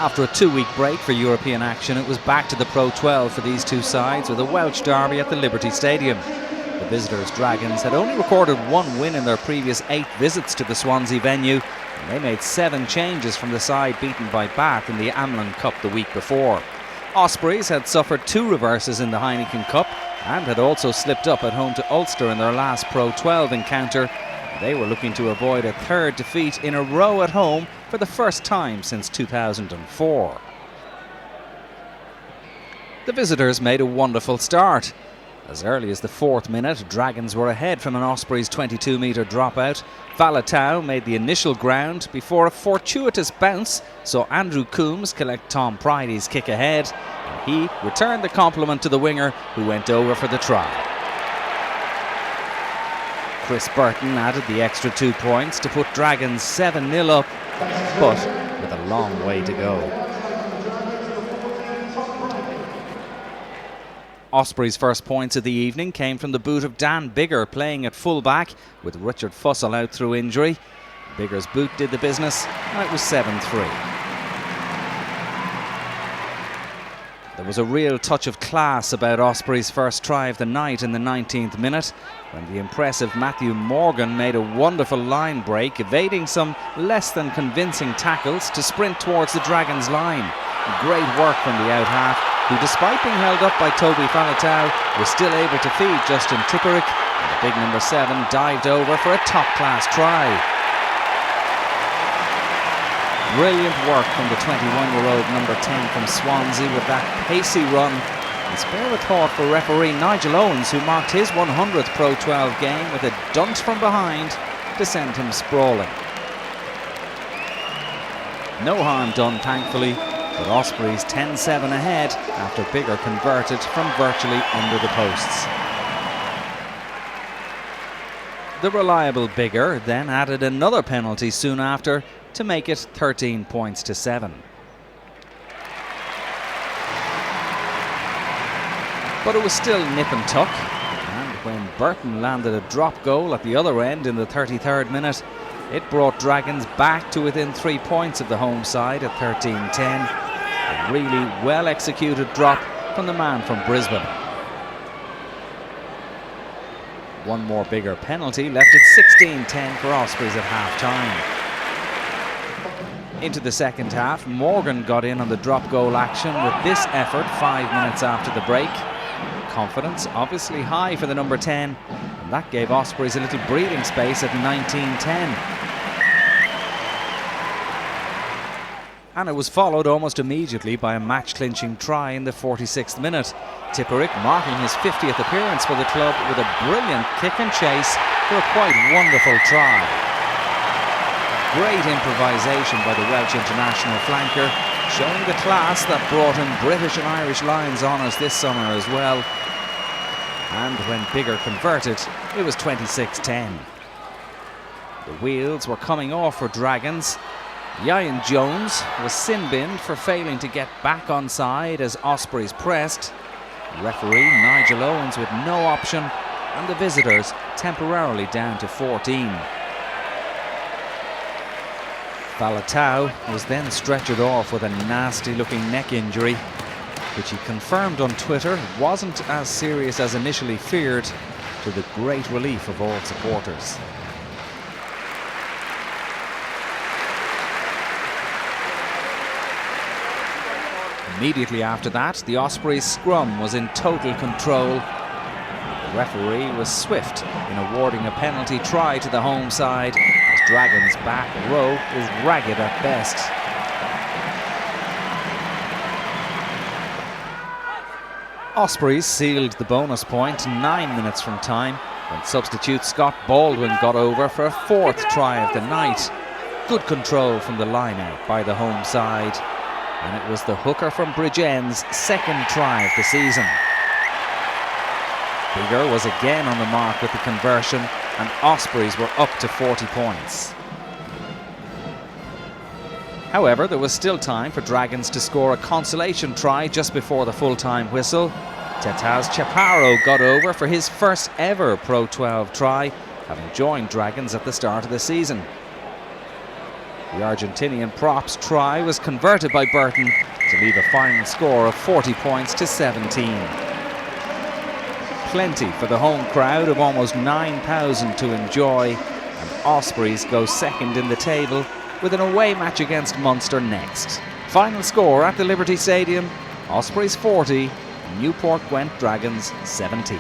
After a 2-week break for European action, it was back to the Pro 12 for these two sides with a Welsh derby at the Liberty Stadium. The visitors, Dragons, had only recorded 1 win in their previous 8 visits to the Swansea venue, and they made 7 changes from the side beaten by Bath in the Amlin Cup the week before. Ospreys had suffered 2 reverses in the Heineken Cup and had also slipped up at home to Ulster in their last Pro 12 encounter. They were looking to avoid a 3rd defeat in a row at home for the first time since 2004. The visitors made a wonderful start. As early as the 4th minute, Dragons were ahead from an Ospreys 22-metre dropout. Faletau made the initial ground before a fortuitous bounce saw Andrew Coombs collect Tom Prydie's kick ahead, and he returned the compliment to the winger, who went over for the try. Kris Burton added the extra 2 points to put Dragons 7-0 up, but with a long way to go. Ospreys' first points of the evening came from the boot of Dan Biggar, playing at full-back with Richard Fussell out through injury. Biggar's boot did the business, and it was 7-3. There was a real touch of class about Ospreys' first try of the night in the 19th minute, when the impressive Matthew Morgan made a wonderful line break, evading some less than convincing tackles to sprint towards the Dragons' line. Great work from the out-half, who, despite being held up by Toby Faletau, was still able to feed Justin Tipuric, and the big number 7 dived over for a top-class try. Brilliant work from the 21-year-old number 10 from Swansea with that pacey run, and spare a thought for referee Nigel Owens, who marked his 100th Pro 12 game with a dunt from behind to send him sprawling. No harm done, thankfully, but Ospreys 10-7 ahead after Biggar converted from virtually under the posts. The reliable Biggar then added another penalty soon after to make it 13 points to 7. But it was still nip and tuck, and when Burton landed a drop goal at the other end in the 33rd minute, it brought Dragons back to within 3 points of the home side at 13-10. A really well-executed drop from the man from Brisbane. One more Biggar penalty left it 16-10 for Ospreys at half-time. Into the second half, Morgan got in on the drop goal action with this effort 5 minutes after the break. Confidence obviously high for the number 10, and that gave Ospreys a little breathing space at 19-10. And it was followed almost immediately by a match-clinching try in the 46th minute. Tipuric marking his 50th appearance for the club with a brilliant kick and chase for a quite wonderful try. Great improvisation by the Welsh international flanker, showing the class that brought him British and Irish Lions honours this summer as well. And when Biggar converted, it was 26-10. The wheels were coming off for Dragons. Alun-Wyn Jones was sin-binned for failing to get back on side as Ospreys pressed. Referee Nigel Owens with no option, and the visitors temporarily down to 14. Faletau was then stretchered off with a nasty-looking neck injury, which he confirmed on Twitter wasn't as serious as initially feared, to the great relief of all supporters. Immediately after that, the Ospreys scrum was in total control. The referee was swift in awarding a penalty try to the home side, as Dragons' back row is ragged at best. Ospreys sealed the bonus point 9 minutes from time, when substitute Scott Baldwin got over for a 4th try of the night. Good control from the line-out by the home side, and it was the hooker from Bridgen's 2nd try of the season. Biggar was again on the mark with the conversion, and Ospreys were up to 40 points. However, there was still time for Dragons to score a consolation try just before the full-time whistle. Tetaz Chaparro got over for his first ever Pro 12 try, having joined Dragons at the start of the season. The Argentinian prop's try was converted by Burton to leave a final score of 40 points to 17. Plenty for the home crowd of almost 9,000 to enjoy, and Ospreys go second in the table with an away match against Munster next. Final score at the Liberty Stadium: Ospreys 40, Newport Gwent Dragons 17.